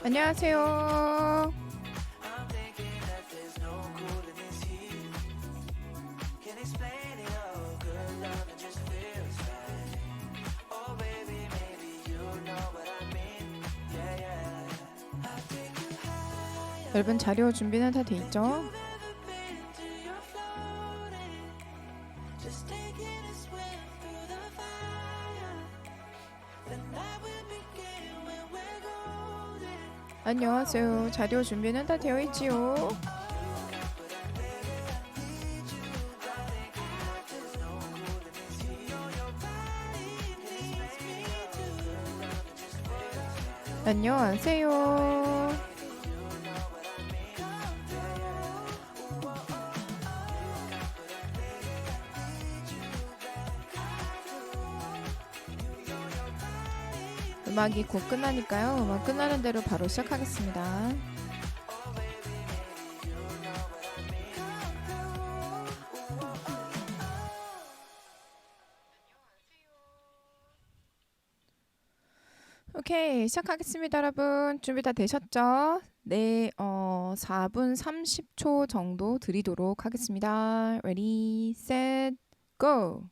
안녕하세요. 여러분 자료 준비는 다 돼 있죠? 안녕하세요. 자료 준비는 다 되어 있지요? 안녕하세요. 음악이 곧 끝나니까요. 음악 끝나는 대로 바로 시작하겠습니다. 오케이, 시작하겠습니다, 여러분. 준비 다 되셨죠? 네, 4분 30초 정도 드리도록 하겠습니다. Ready, set, go!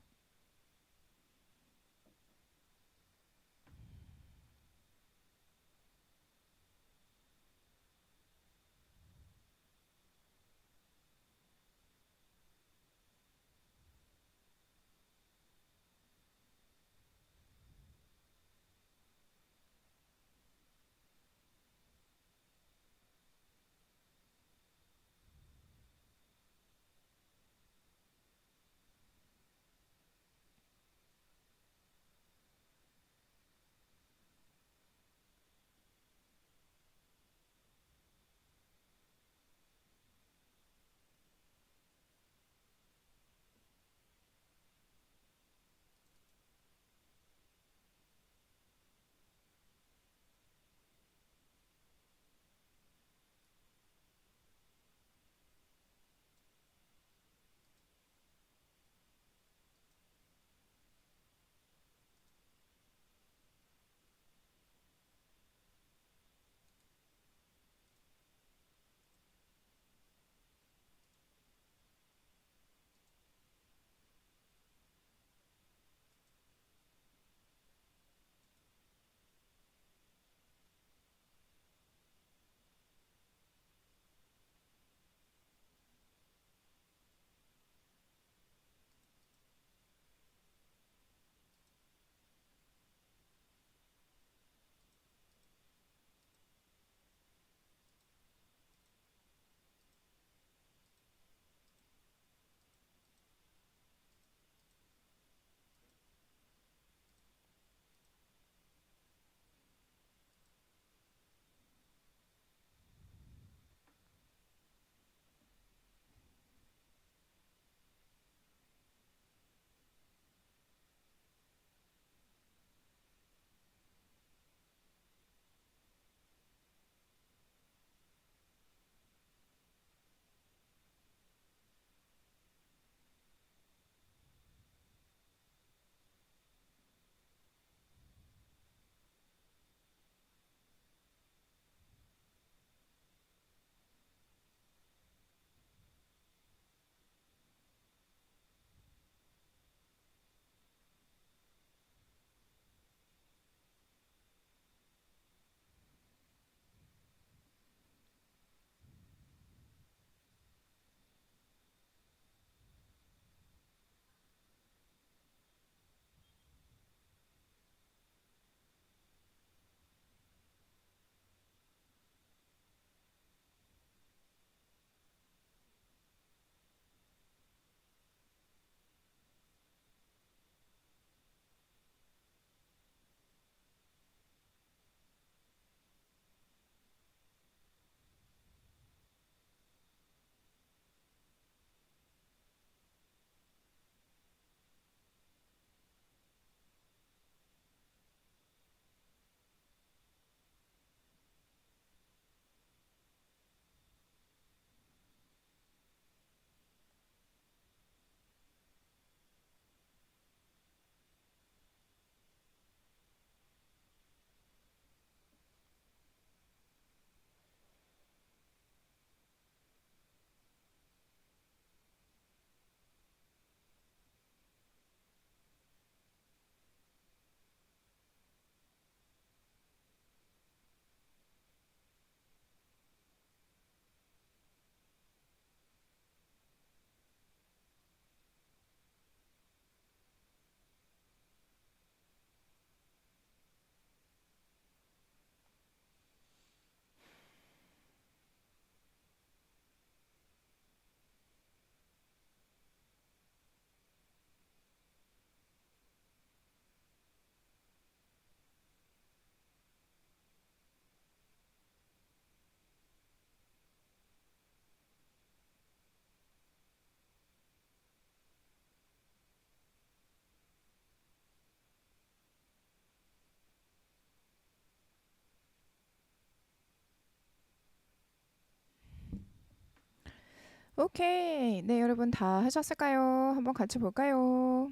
오케이. 네, 여러분 다 하셨을까요? 한번 같이 볼까요?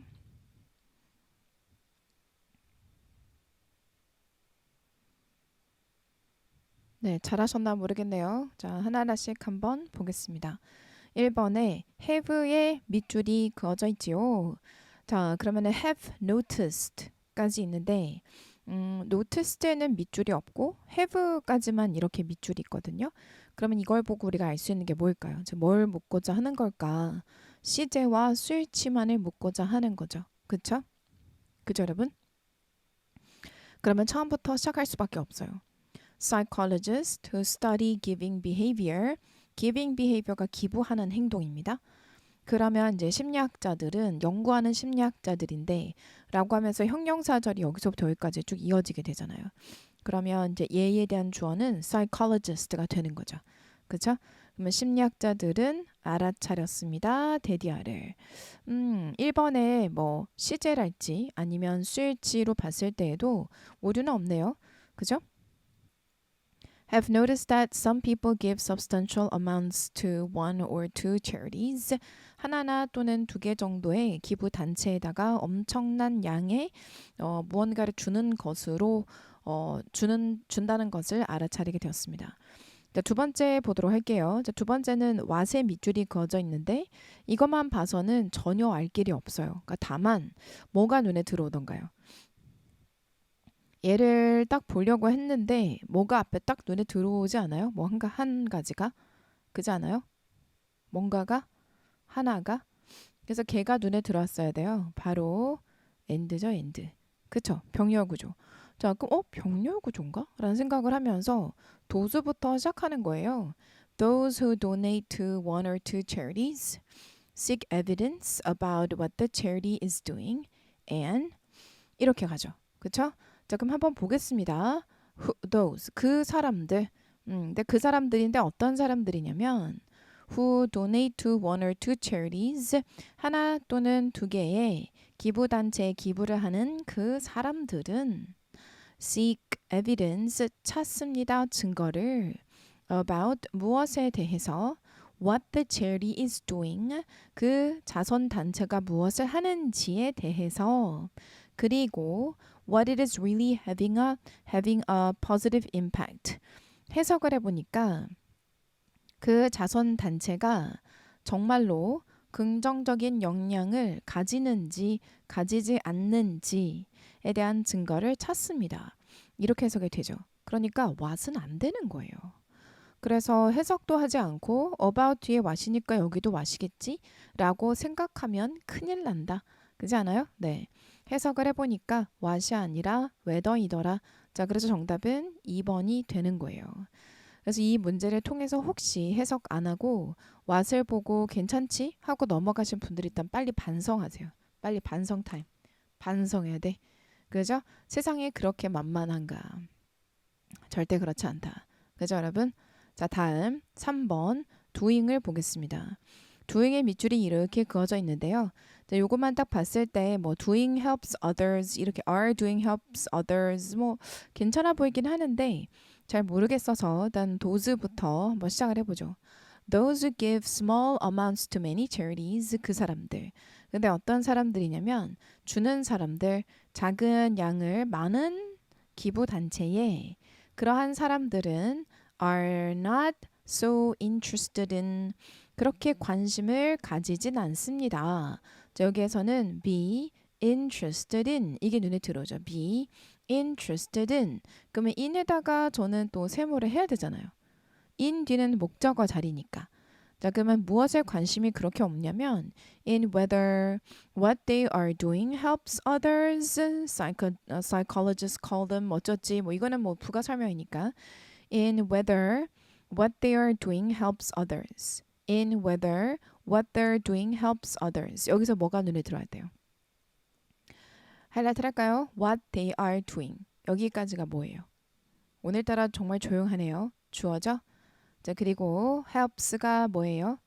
네, 잘하셨나 모르겠네요. 자, 하나하나씩 한번 보겠습니다. 1번에 have의 밑줄이 그어져 있지요. 자, 그러면은 have noticed까지 있는데 noticed에는 밑줄이 없고 have까지만 이렇게 밑줄이 있거든요. 그러면 이걸 보고 우리가 알 수 있는 게 뭘까요? 즉, 뭘 묻고자 하는 걸까? 시제와 수일치만을 묻고자 하는 거죠. 그쵸? 그죠, 여러분? 그러면 처음부터 시작할 수밖에 없어요. Psychologists who study giving behavior. giving behavior가 기부하는 행동입니다. 그러면 이제 심리학자들은 연구하는 심리학자들인데 라고 하면서 형용사절이 여기서부터 여기까지 쭉 이어지게 되잖아요. 그러면 이제 얘에 대한 주어는 psychologist가 되는 거죠. 그렇죠? 그러면 심리학자들은 알아차렸습니다. 데디아를. 1번에 뭐 시제랄지 아니면 수일치로 봤을 때에도 오류는 없네요. 그죠? Have noticed that some people give substantial amounts to one or two charities. 하나나 또는 두 개 정도의 기부 단체에다가 엄청난 양의 무언가를 주는 것으로 준다는 것을 알아차리게 되었습니다. 자, 두 번째 보도록 할게요. 자, 두 번째는 왓의 밑줄이 그어져 있는데 이것만 봐서는 전혀 알 길이 없어요. 그러니까 다만 뭐가 눈에 들어오던가요? 얘를 딱 보려고 했는데 뭐가 앞에 딱 눈에 들어오지 않아요? 뭐 한 가지가? 그지 않아요? 뭔가가? 하나가? 그래서 걔가 눈에 들어왔어야 돼요. 바로 엔드죠, 엔드. 그쵸? 병렬 구조. 자, 그럼 병렬 구조인가? 라는 생각을 하면서 도수부터 시작하는 거예요. Those who donate to one or two charities seek evidence about what the charity is doing and 이렇게 가죠. 그쵸? 자, 그럼 한번 보겠습니다. those, 그 사람들. 근데 그 사람들인데 어떤 사람들이냐면 who donate to one or two charities, 하나 또는 두 개의 기부단체에 기부를 하는 그 사람들은 seek evidence, 찾습니다. 증거를 about, 무엇에 대해서 what the charity is doing, 그 자선단체가 무엇을 하는지에 대해서 그리고 what it is really having a positive impact. 해석을 해보니까 그 자선단체가 정말로 긍정적인 영향을 가지는지 가지지 않는지에 대한 증거를 찾습니다. 이렇게 해석이 되죠. 그러니까 what은 안 되는 거예요. 그래서 해석도 하지 않고 about 뒤에 what이니까 여기도 what이겠지? 라고 생각하면 큰일 난다. 그렇지 않아요? 네. 해석을 해보니까 what이 아니라 whether이더라. 자, 그래서 정답은 2번이 되는 거예요. 그래서 이 문제를 통해서 혹시 해석 안 하고 what을 보고 괜찮지? 하고 넘어가신 분들이 일단 빨리 반성하세요. 빨리 반성 타임. 반성해야 돼. 그죠? 세상에 그렇게 만만한가? 절대 그렇지 않다. 그죠, 여러분? 자, 다음 3번 doing을 보겠습니다. doing의 밑줄이 이렇게 그어져 있는데요. 자, 요것만 딱 봤을 때 뭐 doing helps others, 이렇게 are doing helps others 뭐 괜찮아 보이긴 하는데 잘 모르겠어서 일단 those부터 한번 시작을 해보죠. Those who give small amounts to many charities, 그 사람들. 근데 어떤 사람들이냐면 주는 사람들, 작은 양을 많은 기부 단체에 그러한 사람들은 are not so interested in, 그렇게 관심을 가지진 않습니다. 자, 여기에서는 be interested in, 이게 눈에 들어오죠. be interested in. 그러면 in에다가 저는 또 세모를 해야 되잖아요. in 뒤는 목적어 자리니까. 자, 그러면 무엇에 관심이 그렇게 없냐면 in whether what they are doing helps others. Psychologists call them 어쩌지. 뭐 이거는 뭐 부가 설명이니까. In whether what they are doing helps others. In whether what they're doing helps others. 여기서 뭐가 눈에 들어야 돼요? 하이라이트 할까요? What they are doing. 여기까지가 뭐예요? 오늘따라 정말 조용하네요. 주어죠? 자, 그리고 helps가 뭐예요?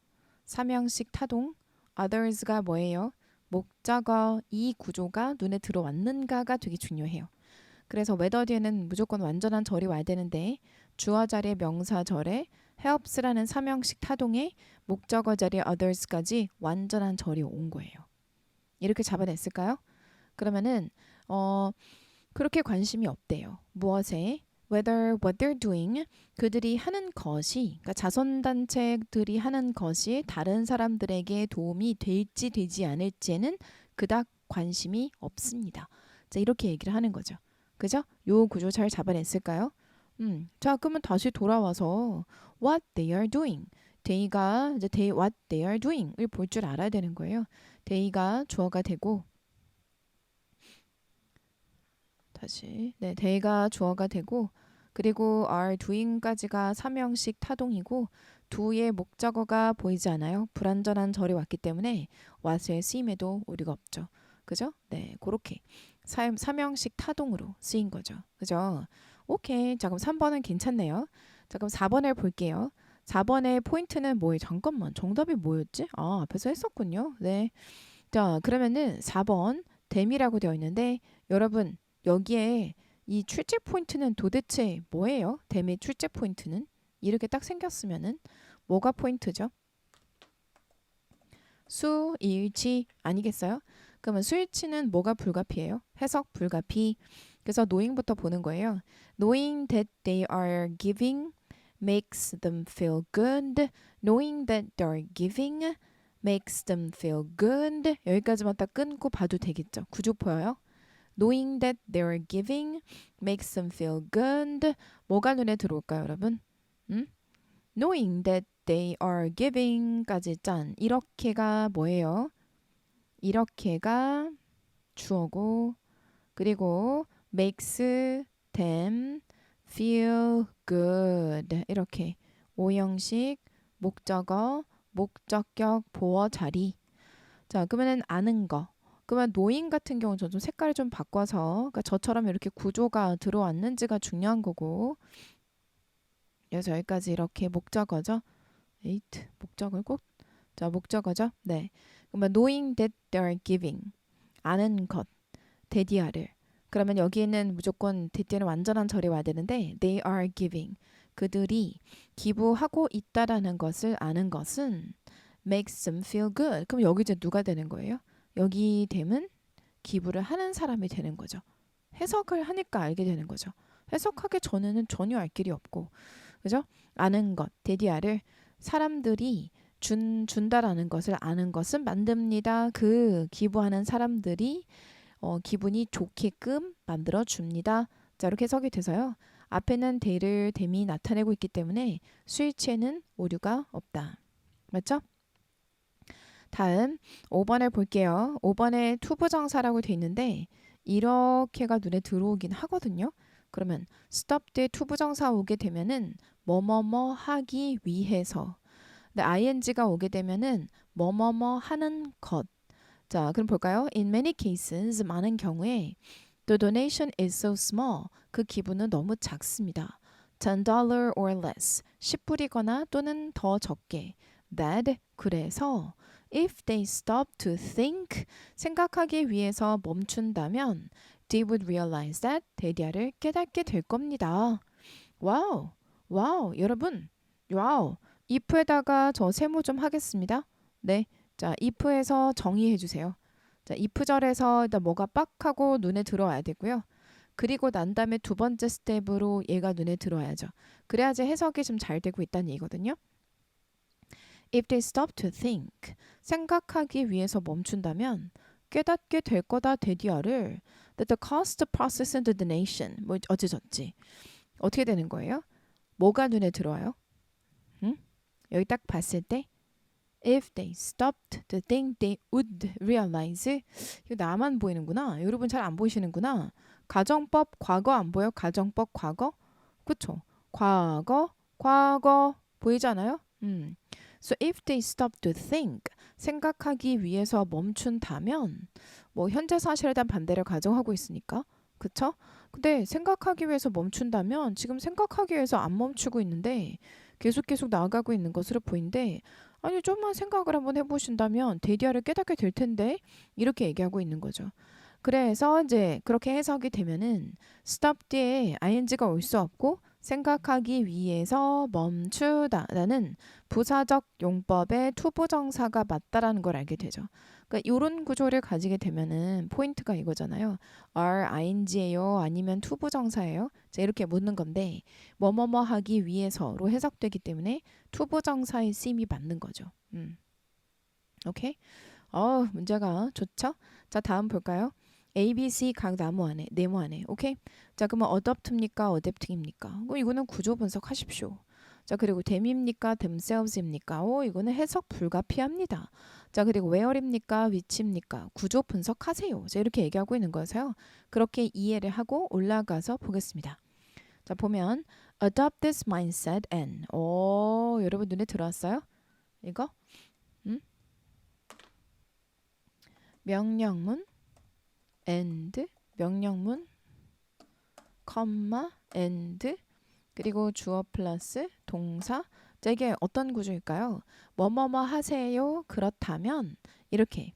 삼형식 타동. others가 뭐예요? 목적어. 이 구조가 눈에 들어왔는가가 되게 중요해요. 그래서 whether 뒤에는 무조건 완전한 절이 와야 되는데 주어 자리에 명사절에 helps라는 삼형식 타동에 목적어 자리에 others까지 완전한 절이 온 거예요. 이렇게 잡아냈을까요? 그러면은 그렇게 관심이 없대요. 무엇에? Whether what they're doing, 그들이 하는 것이, 그러니까 자선단체들이 하는 것이 다른 사람들에게 도움이 될지 되지 않을지에는 그닥 관심이 없습니다. 자, 이렇게 얘기를 하는 거죠. 그죠? 요 구조 잘 잡아냈을까요? 자, 그러면 다시 돌아와서 what they are doing. they가 이제 what they are doing을 볼 줄 알아야 되는 거예요. they가 주어가 되고 다시 they가 주어가 되고 그리고 are doing까지가 삼형식 타동이고 do의 목적어가 보이지 않아요. 불완전한 절이 왔기 때문에 what의 쓰임에도 오류가 없죠. 그죠? 네, 그렇게 삼형식 타동으로 쓰인 거죠. 그죠? 오케이. 자, 그럼 3번은 괜찮네요. 자, 그럼 4번을 볼게요. 4번의 포인트는 뭐예요? 잠깐만. 정답이 뭐였지? 아, 앞에서 했었군요. 네. 자, 그러면은 4번 댐이라고 되어 있는데 여러분 여기에 이 출제 포인트는 도대체 뭐예요? 댐의 출제 포인트는? 이렇게 딱 생겼으면은 뭐가 포인트죠? 수일치 아니겠어요? 그러면 수일치는 뭐가 불가피해요? 해석 불가피. 그래서 knowing부터 보는 거예요. Knowing that they are giving makes them feel good. Knowing that they are giving makes them feel good. 여기까지만 딱 끊고 봐도 되겠죠. 구조 보여요? Knowing that they are giving makes them feel good. 뭐가 눈에 들어올까요, 여러분? Knowing that they are giving까지 짠. 이렇게가 뭐예요? 이렇게가 주어고 그리고 makes them feel good. 이렇게 오형식 목적어 목적격 보어 자리. 자, 그러면은 아는 거. 그러면 knowing 같은 경우는 좀 색깔을 좀 바꿔서 그러니까 저처럼 이렇게 구조가 들어왔는지가 중요한 거고. 그래서 여기까지 이렇게 목적어죠. 에이트 목적을 꼭. 자, 목적어죠. 네. 그러면 knowing that they are giving 아는 것 데디아를 그러면 여기에는 무조건 데디아는 완전한 절이 와야 되는데 they are giving 그들이 기부하고 있다라는 것을 아는 것은 makes them feel good. 그럼 여기 이제 누가 되는 거예요? 여기 됨은 기부를 하는 사람이 되는 거죠. 해석을 하니까 알게 되는 거죠. 해석하기 전에는 전혀 알 길이 없고 그죠? 아는 것 데디아를 사람들이 준다라는 것을 아는 것은 만듭니다. 그 기부하는 사람들이 기분이 좋게끔 만들어 줍니다. 자, 이렇게 해석이 돼서요. 앞에는 댐이 나타내고 있기 때문에 수일치에는 오류가 없다. 맞죠? 다음 5번을 볼게요. 5번에 투부정사라고 돼 있는데 이렇게가 눈에 들어오긴 하거든요. 그러면 stop 때 투부정사 오게 되면은 뭐뭐뭐 하기 위해서 근데 ing가 오게 되면은 뭐뭐뭐 하는 것. 자, 그럼 볼까요? In many cases, 많은 경우에 the donation is so small. 그 기부는 너무 작습니다. $10 or less. 10불이거나 또는 더 적게. That, 그래서 if they stop to think, 생각하기 위해서 멈춘다면 they would realize that, 데디아를 깨닫게 될 겁니다. 와우, 와우, 여러분, 와우. if에다가 저 세모 좀 하겠습니다. 네, 자 if에서 정의해 주세요. 자 if절에서 일단 뭐가 빡 하고 눈에 들어와야 되고요. 그리고 난 다음에 두 번째 스텝으로 얘가 눈에 들어와야죠. 그래야지 해석이 좀 잘 되고 있다는 얘기거든요. If they stop to think, 생각하기 위해서 멈춘다면 깨닫게 될 거다 데디아를 that the cost, process, and the donation 뭐 어찌저찌 어떻게 되는 거예요? 뭐가 눈에 들어와요? 여기 딱 봤을 때 if they stopped to think they would realize 이거 나만 보이는구나. 여러분 잘 안 보이시는구나. 가정법 과거 안 보여? 가정법 과거? 그쵸? 과거 보이잖아요? So if they stop to think 생각하기 위해서 멈춘다면 뭐 현재 사실에 대한 반대를 가정하고 있으니까 그쵸? 근데 생각하기 위해서 멈춘다면 지금 생각하기 위해서 안 멈추고 있는데 계속 나아가고 있는 것으로 보이는데 아니 좀만 생각을 한번 해보신다면 데디아를 깨닫게 될 텐데 이렇게 얘기하고 있는 거죠. 그래서 이제 그렇게 해석이 되면은 stop 뒤에 ing가 올 수 없고 생각하기 위해서 멈추다라는 부사적 용법의 투부정사가 맞다라는 걸 알게 되죠. 그러니까 이런 구조를 가지게 되면은 포인트가 이거잖아요. are ing예요? 아니면 투부정사예요? 자, 이렇게 묻는 건데 뭐뭐뭐 하기 위해서로 해석되기 때문에 투부정사의 쓰임이 맞는 거죠. 오케이? 문제가 좋죠? 자, 다음 볼까요? A, B, C 각 네모 안에. 오케이? 자, 그러면 adopt입니까? adapting입니까? 이거는 구조 분석하십시오. 자, 그리고 them입니까? themselves입니까? 이거는 해석 불가피합니다. 자, 그리고 where입니까? which입니까? 구조 분석하세요. 자, 이렇게 얘기하고 있는 거여서요. 그렇게 이해를 하고 올라가서 보겠습니다. 자, 보면 adopt this mindset and 여러분 눈에 들어왔어요? 이거? 명령문 and 명령문 컴마 and 그리고 주어 플러스 동사. 자, 이게 어떤 구조일까요? 뭐뭐뭐 하세요. 그렇다면 이렇게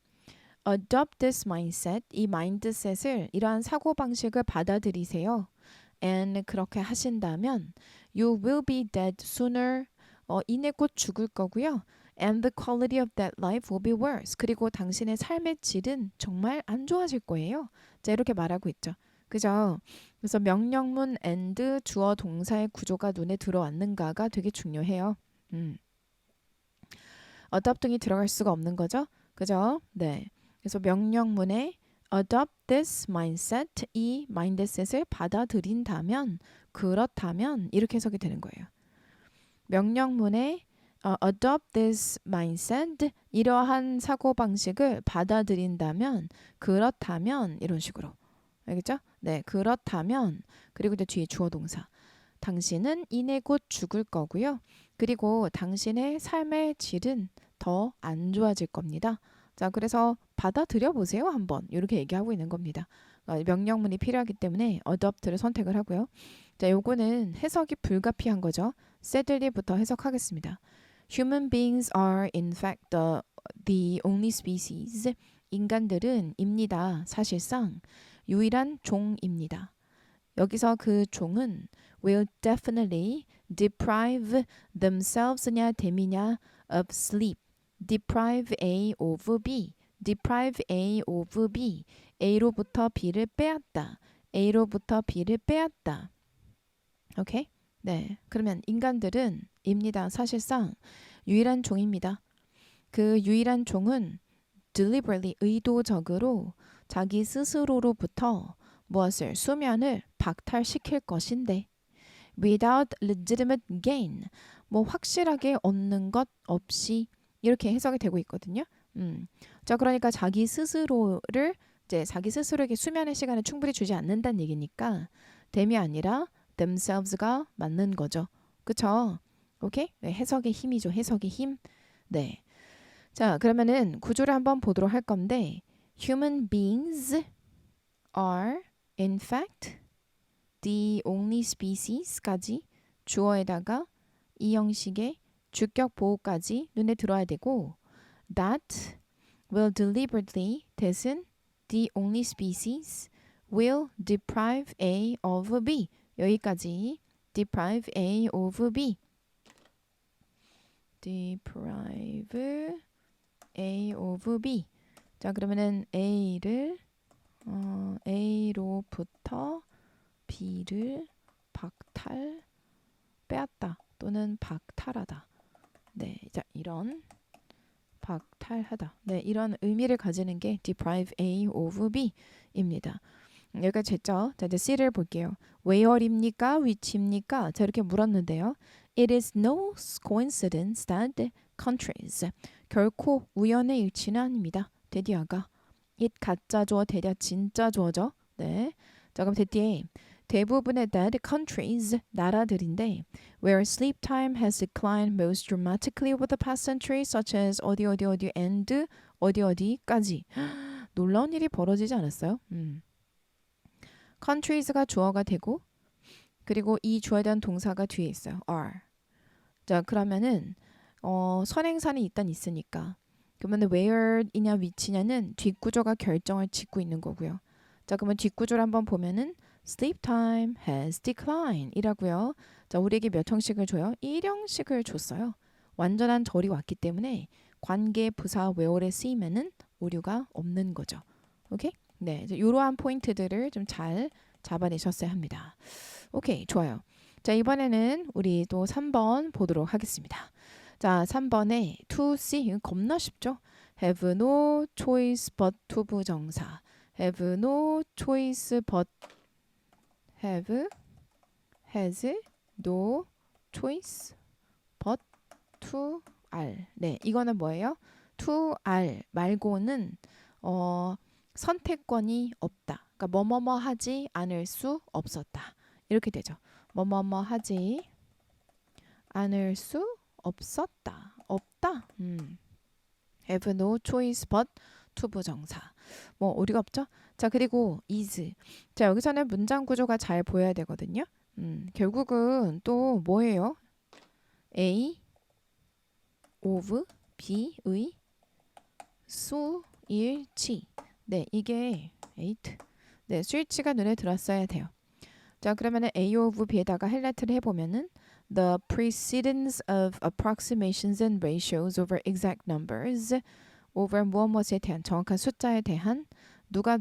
adopt this mindset, 이 마인드셋을 이러한 사고방식을 받아들이세요. and 그렇게 하신다면 you will be dead sooner. 이내 곧 죽을 거고요. and the quality of that life will be worse. 그리고 당신의 삶의 질은 정말 안 좋아질 거예요. 자, 이렇게 말하고 있죠. 그죠? 그래서 명령문 and 주어 동사의 구조가 눈에 들어왔는가가 되게 중요해요. adopt이 들어갈 수가 없는 거죠. 그죠? 네. 그래서 명령문에 adopt this mindset, 이 마인드셋을 받아들인다면, 그렇다면 이렇게 해석이 되는 거예요. 명령문에 adopt this mindset, 이러한 사고방식을 받아들인다면, 그렇다면 이런 식으로. 알겠죠? 네, 그렇다면 그리고 이제 뒤에 주어 동사. 당신은 이내 곧 죽을 거고요. 그리고 당신의 삶의 질은 더 안 좋아질 겁니다. 자, 그래서 받아들여 보세요 한번. 이렇게 얘기하고 있는 겁니다. 명령문이 필요하기 때문에 adopt를 선택을 하고요. 자, 요거는 해석이 불가피한 거죠. sadly부터 해석하겠습니다. Human beings are in fact the only species. 인간들은 입니다. 사실상 유일한 종입니다. 여기서 그 종은 will definitely deprive themselves냐 them이냐 of sleep. deprive A of B. deprive A of B. A로부터 B를 빼앗다. A로부터 B를 빼앗다. 오케이? 네. 그러면 인간들은 입니다. 사실상 유일한 종입니다. 그 유일한 종은 deliberately 의도적으로 자기 스스로로부터 무엇을 수면을 박탈시킬 것인데 without legitimate gain 뭐 확실하게 얻는 것 없이 이렇게 해석이 되고 있거든요. 자, 그러니까 자기 스스로를 이제 자기 스스로에게 수면의 시간을 충분히 주지 않는다는 얘기니까 them이 아니라 themselves가 맞는 거죠. 그쵸? 오케이? 네, 해석의 힘이죠. 해석의 힘. 네. 자, 그러면은 구조를 한번 보도록 할 건데 human beings are in fact the only species까지 주어에다가 이 형식의 주격 보호까지 눈에 들어야 되고 that will deliberately that은 the only species will deprive A of B 여기까지 deprive A of B deprive A of B 자, 그러면은 A를 A로부터 B를 박탈 빼앗다 또는 박탈하다. 네, 자, 이런 박탈하다. 네, 이런 의미를 가지는 게 deprive A of B입니다. 여기까지 됐죠? 자, 이제 C를 볼게요. where입니까? which입니까? 자, 이렇게 물었는데요. It is no coincidence that countries 결코 우연의 일치는 아닙니다. 대디아가 it 가짜 주어 대디아 진짜 주어죠. 네. 자, 그럼 대디에 대부분의 that countries 나라들인데 where sleep time has declined most dramatically over the past century such as 어디 and 어디까지 놀라운 일이 벌어지지 않았어요? countries가 주어가 되고 그리고 이 주어에 대한 동사가 뒤에 있어요. are. 자, 그러면은 선행사는 일단 있으니까 그러면 where이냐 which냐는 뒷구조가 결정을 짓고 있는 거고요. 자, 그러면 뒷구조를 한번 보면은 sleep time has declined 이라고요. 자, 우리에게 몇 형식을 줘요? 1형식을 줬어요. 완전한 절이 왔기 때문에 관계 부사 where에 쓰이면은 오류가 없는 거죠. 오케이? 네, 이러한 포인트들을 좀 잘 잡아내셨어야 합니다. 오케이, 좋아요. 자, 이번에는 우리 또 3번 보도록 하겠습니다. 자, 3번에 to see 이건 겁나 쉽죠? have no choice but to 부정사. have no choice but have has no choice but to are. 네, 이거는 뭐예요? to are 말고는 선택권이 없다. 그러니까 뭐뭐뭐 하지 않을 수 없었다. 이렇게 되죠. 뭐뭐뭐 하지 않을 수 없었다. 없다. have no choice but to 부정사. 뭐 오류가 없죠? 자, 그리고 is. 자, 여기서는 문장 구조가 잘 보여야 되거든요. 결국은 또 뭐예요? A of B의 수일치. 네, 이게 8. 네, 수일치가 눈에 들었어야 돼요. 자, 그러면은 A of B에다가 하이라이트를 해보면은 the precedence of approximations and ratios over exact numbers over 무엇에 대한 정확한 숫자에 대한 누가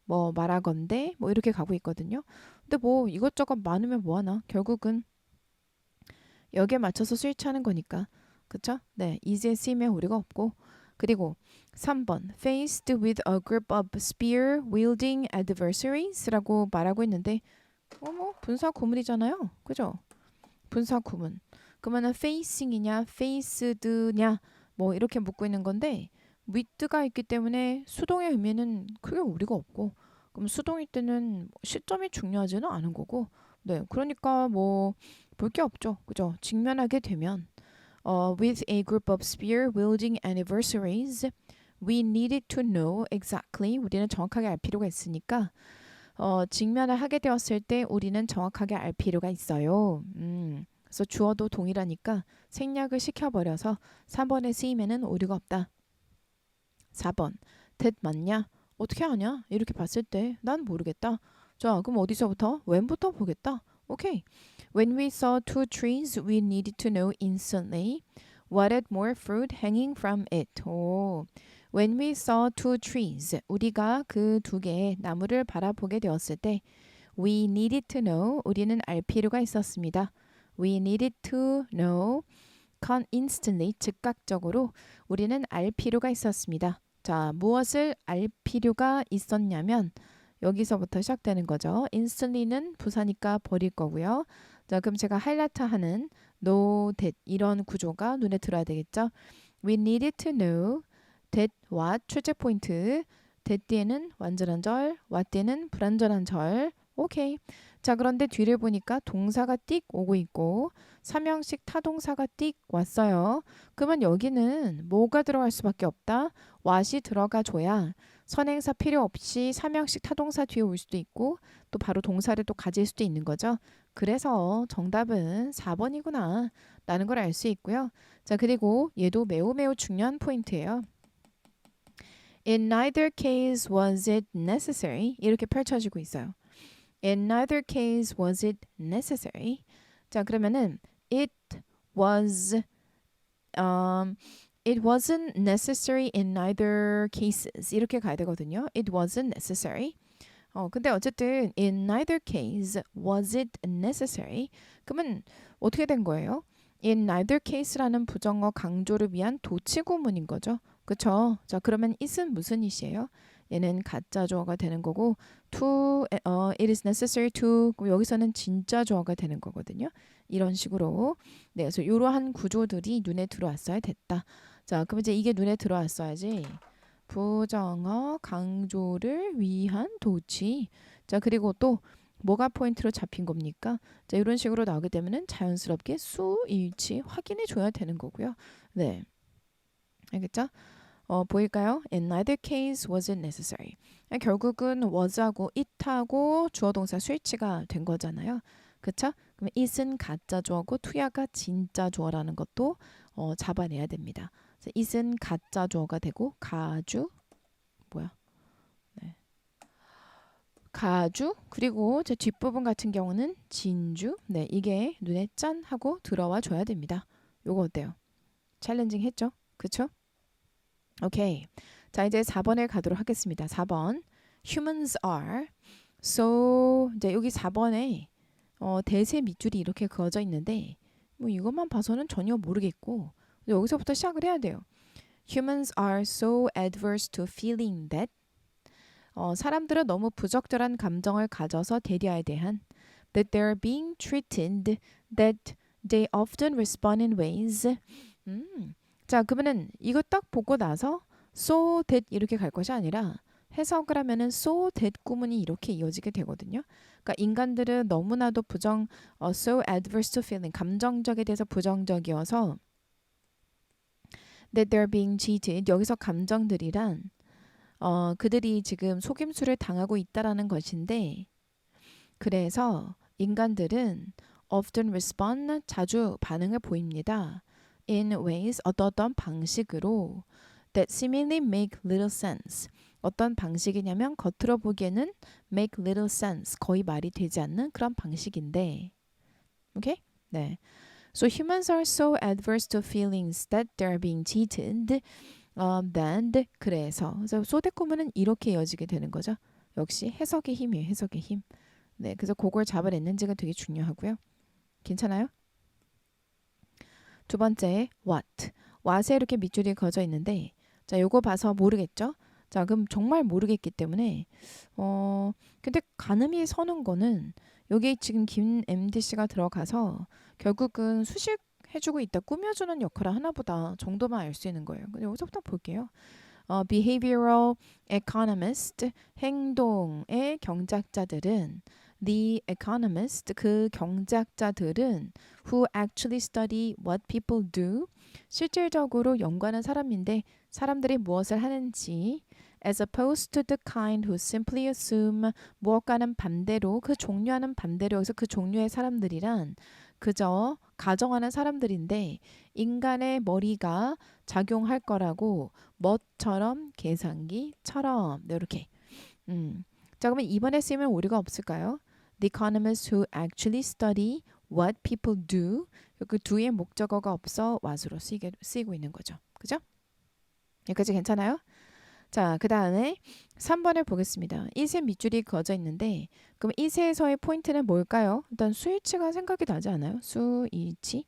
뭐 말하건대 뭐 이렇게 가고 있거든요. 근데 뭐 이것저것 많으면 뭐하나? 결국은 여기에 맞춰서 스위치하는 거니까. 그쵸? 네, 이제 쓰이면 우리가 없고. 그리고 3번 faced with a group of spear wielding adversaries라고 말하고 있는데 뭐 분사 구문이잖아요. 그죠? 분사 구문. 그러면은 facing이냐 faced냐 뭐 이렇게 묻고 있는 건데 with가 있기 때문에 수동의 의미는 크게 우리가 없고 그럼 수동일 때는 시점이 중요하지는 않은 거고 네 그러니까 뭐 볼 게 없죠. 그죠? 직면하게 되면 with a group of spear wielding adversaries we needed to know exactly 우리는 정확하게 알 필요가 있으니까 직면을 하게 되었을 때 우리는 정확하게 알 필요가 있어요. 그래서 주어도 동일하니까 생략을 시켜버려서 3번에 쓰이면은 오류가 없다. 4번 that 맞냐? 어떻게 아냐? 이렇게 봤을 때 난 모르겠다. 자, 그럼 어디서부터? when부터 보겠다. 오케이. When we saw two trees, we needed to know instantly what had more fruit hanging from it. 오. When we saw two trees, 우리가 그 두 개의 나무를 바라보게 되었을 때 we needed to know, 우리는 알 필요가 있었습니다. We needed to know instantly, 즉각적으로 우리는 알 필요가 있었습니다. 자, 무엇을 알 필요가 있었냐면 여기서부터 시작되는 거죠. instantly는 부사니까 버릴 거고요. 자, 그럼 제가 하이라이트하는 know that 이런 구조가 눈에 들어야 되겠죠. We needed to know that what 출제 포인트 that 뒤에는 완전한 절, what 뒤에는 불완전한 절. 오케이. 자, 그런데 뒤를 보니까 동사가 띡 오고 있고 삼형식 타동사가 띡 왔어요. 그러면 여기는 뭐가 들어갈 수밖에 없다. what이 들어가 줘야 선행사 필요 없이 삼형식 타동사 뒤에 올 수도 있고 또 바로 동사를 또 가질 수도 있는 거죠. 그래서 정답은 4번이구나 라는 걸 알 수 있고요. 자, 그리고 얘도 매우 중요한 포인트예요. In neither case was it necessary. 이렇게 펼쳐지고 있어요. In neither case was it necessary. 자, 그러면은 it was it wasn't necessary in neither cases. 이렇게 가야 되거든요. It wasn't necessary. 근데 어쨌든 in neither case was it necessary. 그러면 어떻게 된 거예요? In neither case라는 부정어 강조를 위한 도치구문인 거죠. 그쵸? 자, 그러면 it은 무슨 it이에요? 얘는 가짜 주어가 되는 거고 it is necessary to 여기서는 진짜 주어가 되는 거거든요. 이런 식으로. 네, 그래서 이러한 구조들이 눈에 들어왔어야 됐다. 자, 그럼 이제 이게 눈에 들어왔어야지. 부정어 강조를 위한 도치. 자, 그리고 또 뭐가 포인트로 잡힌 겁니까? 자, 이런 식으로 나오게 되면은 자연스럽게 수일치 확인해 줘야 되는 거고요. 네. 알겠죠? 보일까요? In neither case was it necessary. 결국은 was하고 it하고 주어 동사 수일치가 된 거잖아요. 그쵸? 그럼 it은 가짜 주어고 to야가 진짜 주어라는 것도 잡아내야 됩니다. 그래서 it은 가짜 주어가 되고 가주 가주 그리고 제 뒷부분 같은 경우는 진주. 네, 이게 눈에 짠 하고 들어와 줘야 됩니다. 요거 어때요? 챌린징 했죠? 그쵸? 오케이. 자, 이제 4번에 가도록 하겠습니다. 4번. Humans are. So, 이제 여기 4번에 대세 밑줄이 이렇게 그어져 있는데 뭐 이것만 봐서는 전혀 모르겠고 여기서부터 시작을 해야 돼요. Humans are so adverse to feeling that 사람들은 너무 부적절한 감정을 가져서 대리아에 대한 that they're being treated that they often respond in ways 자 그러면은 이거 딱 보고 나서 so that 이렇게 갈 것이 아니라 해석을 하면은 so that 구문이 이렇게 이어지게 되거든요. 그러니까 인간들은 너무나도 so adverse to feeling 감정적에 대해서 부정적이어서 that they're being cheated 여기서 감정들이란 그들이 지금 속임수를 당하고 있다라는 것인데 그래서 인간들은 often respond 자주 반응을 보입니다. in ways 어떤 방식으로 that seemingly make little sense 어떤 방식이냐면 겉으로 보기에는 make little sense 거의 말이 되지 않는 그런 방식인데 오케이? 네. So humans are so adverse to feelings that they're being cheated then 그래서 소대 구문은 이렇게 이어지게 되는 거죠. 역시 해석의 힘이에요. 해석의 힘. 네, 그래서 그걸 잡아냈는지가 되게 중요하고요. 괜찮아요? 두 번째 what. what에 이렇게 밑줄이 그어져 있는데 자, 요거 봐서 모르겠죠? 자, 그럼 정말 모르겠기 때문에 근데 가늠이 서는 거는 여기 지금 김 MDC가 들어가서 결국은 수식 해주고 있다 꾸며주는 역할을 하나보다 정도만 알 수 있는 거예요. 근데 여기서부터 볼게요. behavioral economist 행동의 경제학자들은 the economist 그 경제학자들은 who actually study what people do 실질적으로 연구하는 사람인데 사람들이 무엇을 하는지 as opposed to the kind who simply assume 무엇과는 반대로 그 종류와는 반대로 여기서 그 종류의 사람들이란 그저 가정하는 사람들인데 인간의 머리가 작용할 거라고 뭐처럼 계산기처럼 네, 이렇게 자 그러면 이번에 쓰이면 오류가 없을까요? The economists who actually study what people do 그 do의 목적어가 없어 what으로 쓰이고 있는 거죠. 그죠? 여기까지 괜찮아요? 자, 그 다음에 3번을 보겠습니다. 이세 밑줄이 그어져 있는데 그럼 이세에서의 포인트는 뭘까요? 일단 수일치가 생각이 나지 않아요? 수일치?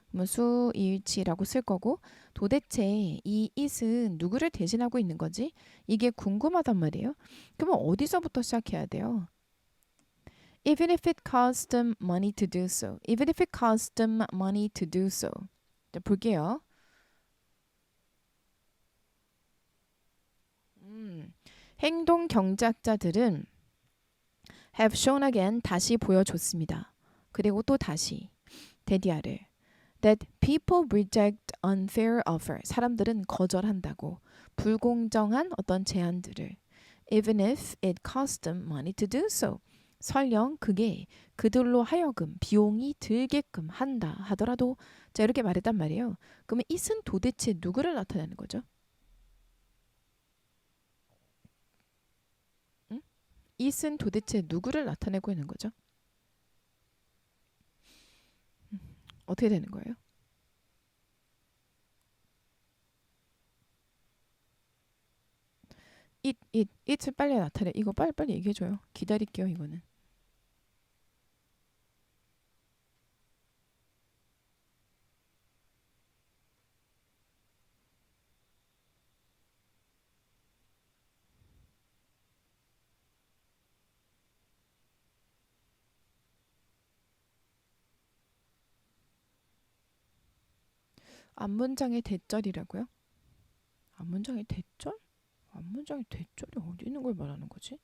그러면 수일치라고 쓸 거고 도대체 이 it은 누구를 대신하고 있는 거지? 이게 궁금하단 말이에요. 그러면 어디서부터 시작해야 돼요? Even if it costs them money to do so. Even if it costs them money to do so. 자, 볼게요. 행동 경제학자들은 have shown again 다시 보여줬습니다. 그리고 또 다시 데디아를 that people reject unfair offer 사람들은 거절한다고 불공정한 어떤 제안들을 even if it costs them money to do so 설령 그게 그들로 하여금 비용이 들게끔 한다 하더라도 자 이렇게 말했단 말이에요. 그러면 it은 도대체 누구를 나타내는 거죠? it은 도대체 누구를 나타내고 있는 거죠? 어떻게 되는 거예요? it을 빨리 나타내. 이거 빨리 얘기해줘요. 기다릴게요, 이거는. 앞문장의 대절이라고요? 앞문장의 대절? 앞문장의 대절이 어디 있는 걸 말하는 거지?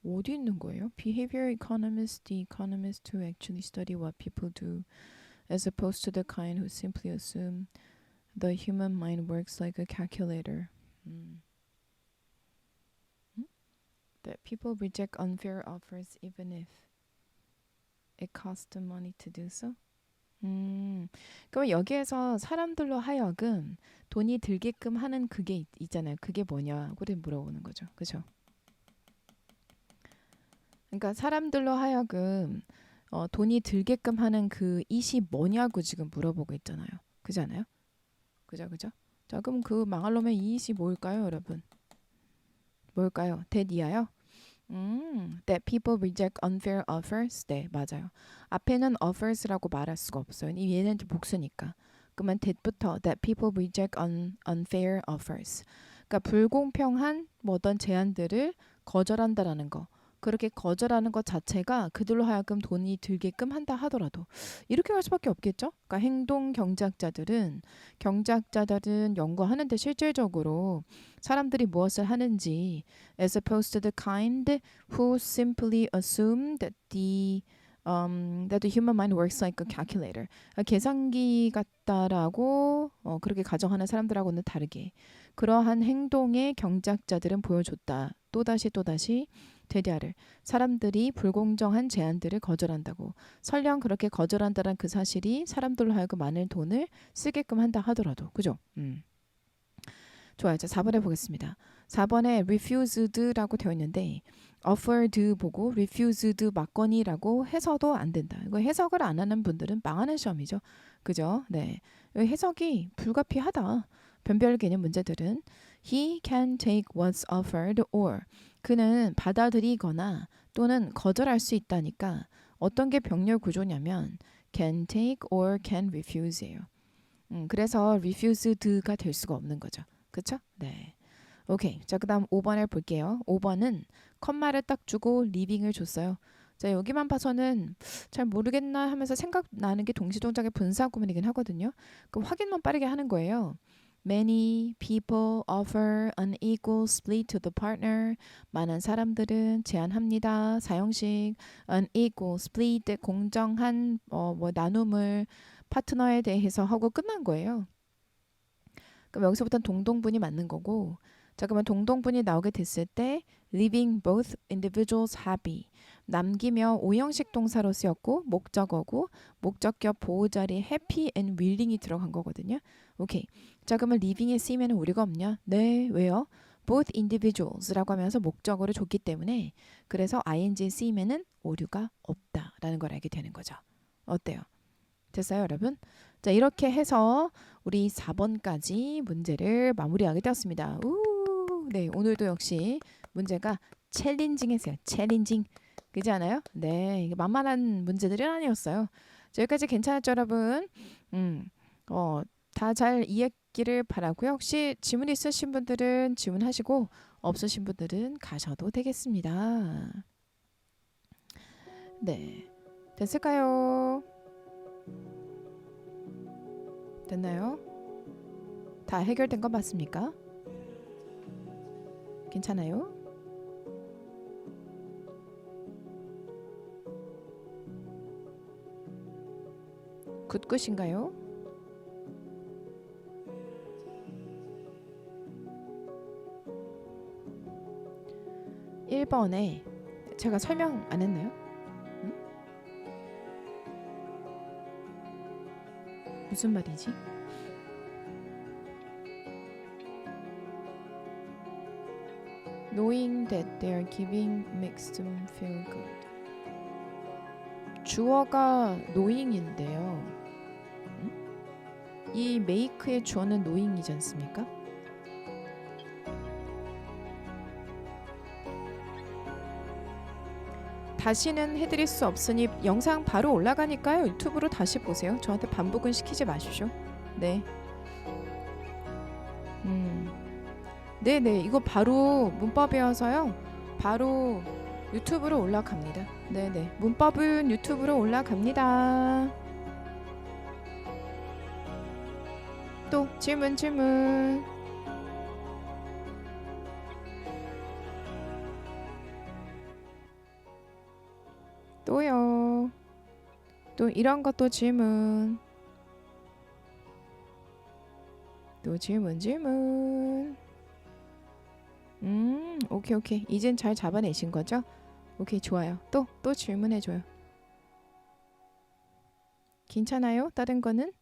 어디 있는 거예요? Behavior economists, the economists who actually study what people do, as opposed to the kind who simply assume the human mind works like a calculator. That people reject unfair offers even if it costs them money to do so. 그럼 여기에서 사람들로 하여금 돈이 들게끔 하는 그게 있잖아요. 그게 뭐냐고 물어보는 거죠. 그죠? 그러니까 사람들로 하여금 돈이 들게끔 하는 그 이시 뭐냐고 지금 물어보고 있잖아요. 그지 않아요? 그죠, 그죠? 자, 그럼 그 망할 놈의 이시 뭘까요, 여러분? 뭘까요? 대니아요? that people reject unfair offers. 네, 맞아요. 앞에는 offers라고 말할 수가 없어요. 얘는 복수니까. 그러면 that부터 that people reject unfair offers. 그러니까 불공평한 뭐 어떤 제안들을 거절한다라는 거. 그렇게 거절하는 것 자체가 그들로 하여금 돈이 들게끔 한다 하더라도 이렇게 할 수밖에 없겠죠. 그러니까 행동 경제학자들은 연구하는데 실질적으로 사람들이 무엇을 하는지 as opposed to the kind who simply assume that the human mind works like a calculator. 계산기 같다라고 그렇게 가정하는 사람들하고는 다르게 그러한 행동의 경제학자들은 보여줬다. 또다시 되리아를 사람들이 불공정한 제안들을 거절한다고 설령 그렇게 거절한다는 그 사실이 사람들로 하여금 많은 돈을 쓰게끔 한다 하더라도 그죠? 좋아요. 자, 4번 해보겠습니다. 4번에 refused라고 되어 있는데 offered 보고 refused 맞거니라고 해서도 안 된다. 이거 해석을 안 하는 분들은 망하는 시험이죠. 그죠? 네. 해석이 불가피하다. 변별 개념 문제들은 he can take what's offered or 그는 받아들이거나 또는 거절할 수 있다니까 어떤 게 병렬 구조냐면 can take or can refuse예요. 그래서 refused가 될 수가 없는 거죠. 그쵸? 네. 오케이. 자, 그 다음 5번을 볼게요. 5번은 컴마를 딱 주고 리빙을 줬어요. 자, 여기만 봐서는 잘 모르겠나 하면서 생각나는 게 동시동작의 분사구문이긴 하거든요. 그럼 확인만 빠르게 하는 거예요. Many people offer an equal split to the partner. 많은 사람들은 제안합니다. 사형식 an equal split 공정한 뭐 나눔을 파트너에 대해서 하고 끝난 거예요. 그럼 여기서부터는 동동분이 맞는 거고 자 그러면 동동분이 나오게 됐을 때 leaving both individuals happy 남기며 오형식 동사로 쓰였고 목적어고 목적격 보호자리 happy and willing이 들어간 거거든요. 오케이. 자 그러면 leaving에 쓰이면 우리가 없냐? 네. 왜요? both individuals라고 하면서 목적어를 줬기 때문에 그래서 ing에 쓰이면은 오류가 없다라는 걸 알게 되는 거죠. 어때요? 됐어요, 여러분? 자, 이렇게 해서 우리 4번까지 문제를 마무리하게 되었습니다. 네, 오늘도 역시 문제가 챌린징했어요. 챌린징. 그지 않아요? 네, 이게 만만한 문제들이 아니었어요. 자, 여기까지 괜찮았죠, 여러분? 다 잘 이해했기를 바라고요. 혹시 질문 있으신 분들은 질문하시고 없으신 분들은 가셔도 되겠습니다. 네, 됐을까요? 됐나요? 다 해결된 거 맞습니까? 괜찮아요? 굿굿인가요? 1번에 제가 설명 안 했나요? 응? 무슨 말이지? Knowing that they are giving makes them feel good. 주어가 knowing인데요. 이 make의 주어는 knowing이지 않습니까? 다시는 해드릴 수 없으니 영상 바로 올라가니까요. 유튜브로 다시 보세요. 저한테 반복은 시키지 마십시오. 네. 네네. 이거 바로 문법이어서요. 바로 유튜브로 올라갑니다. 네네. 문법은 유튜브로 올라갑니다. 또 질문. 또요. 또 이런 것도 질문. 또 질문. 오케이. 이젠 잘 잡아내신 거죠? 오케이, 좋아요. 또 질문해줘요. 괜찮아요? 다른 거는?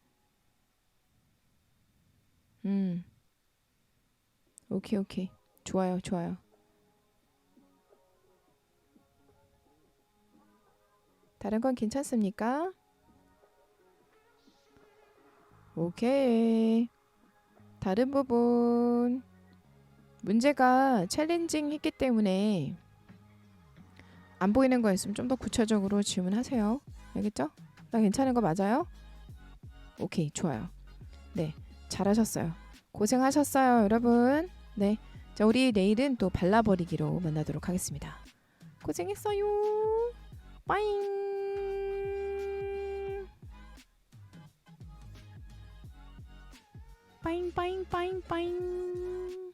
오케이. 좋아요. 다른 건 괜찮습니까? 오케이. 다른 부분. 문제가 챌린징 했기 때문에 안 보이는 거 있으면 좀 더 구체적으로 질문하세요. 알겠죠? 나 괜찮은 거 맞아요? 오케이, 좋아요. 네, 잘하셨어요. 고생하셨어요, 여러분. 네, 자, 우리 내일은 또 발라버리기로 만나도록 하겠습니다. 고생했어요. 빠잉. 빠잉 빠잉 빠잉 빠잉.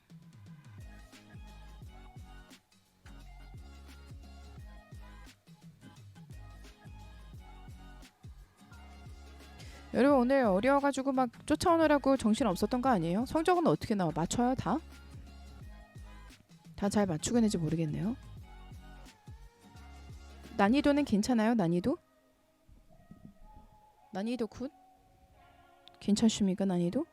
여러분 오늘 어려워가지고 막 쫓아오느라고 정신 없었던 거 아니에요? 성적은 어떻게 나와? 맞춰요 다? 다 잘 맞추겠는지 모르겠네요. 난이도는 괜찮아요? 난이도? 난이도 굿? 괜찮습니까 난이도?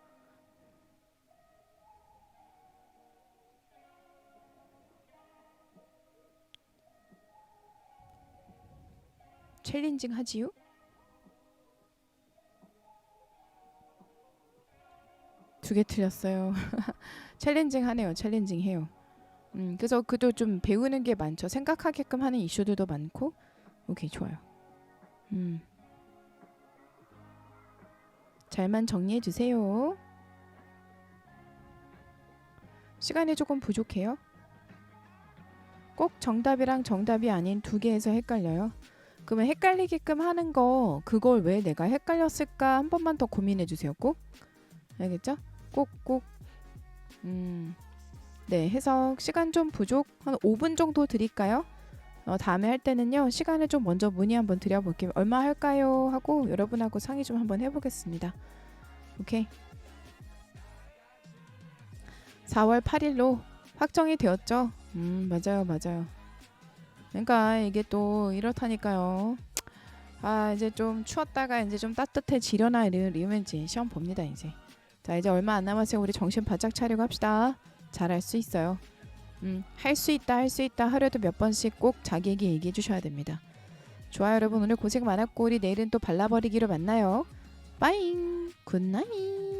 챌린징 하지요? 두 개 틀렸어요. 챌린징 하네요. 챌린징 해요. 그래서 그도 좀 배우는 게 많죠. 생각하게끔 하는 이슈들도 많고. 오케이 좋아요. 잘만 정리해 주세요. 시간이 조금 부족해요. 꼭 정답이랑 정답이 아닌 두 개에서 헷갈려요. 그러면 헷갈리게끔 하는 거 그걸 왜 내가 헷갈렸을까 한 번만 더 고민해 주세요. 꼭. 알겠죠? 꼭. 네, 해석 시간 좀 부족 한 5분 정도 드릴까요? 다음에 할 때는요. 시간을 좀 먼저 문의 한번 드려볼게요. 얼마 할까요? 하고 여러분하고 상의 좀 한번 해보겠습니다. 오케이. 4월 8일로 확정이 되었죠? 맞아요. 그러니까 이게 또 이렇다니까요. 아, 이제 좀 추웠다가 이제 좀 따뜻해지려나 이러면 이제 시험 봅니다, 이제. 자, 이제 얼마 안 남았어요. 우리 정신 바짝 차리고 합시다. 잘할 수 있어요. 할 수 있다. 하루에도 몇 번씩 꼭 자기에게 얘기해 주셔야 됩니다. 좋아요, 여러분. 오늘 고생 많았고 우리 내일은 또 발라버리기로 만나요. 빠잉. 굿나잇.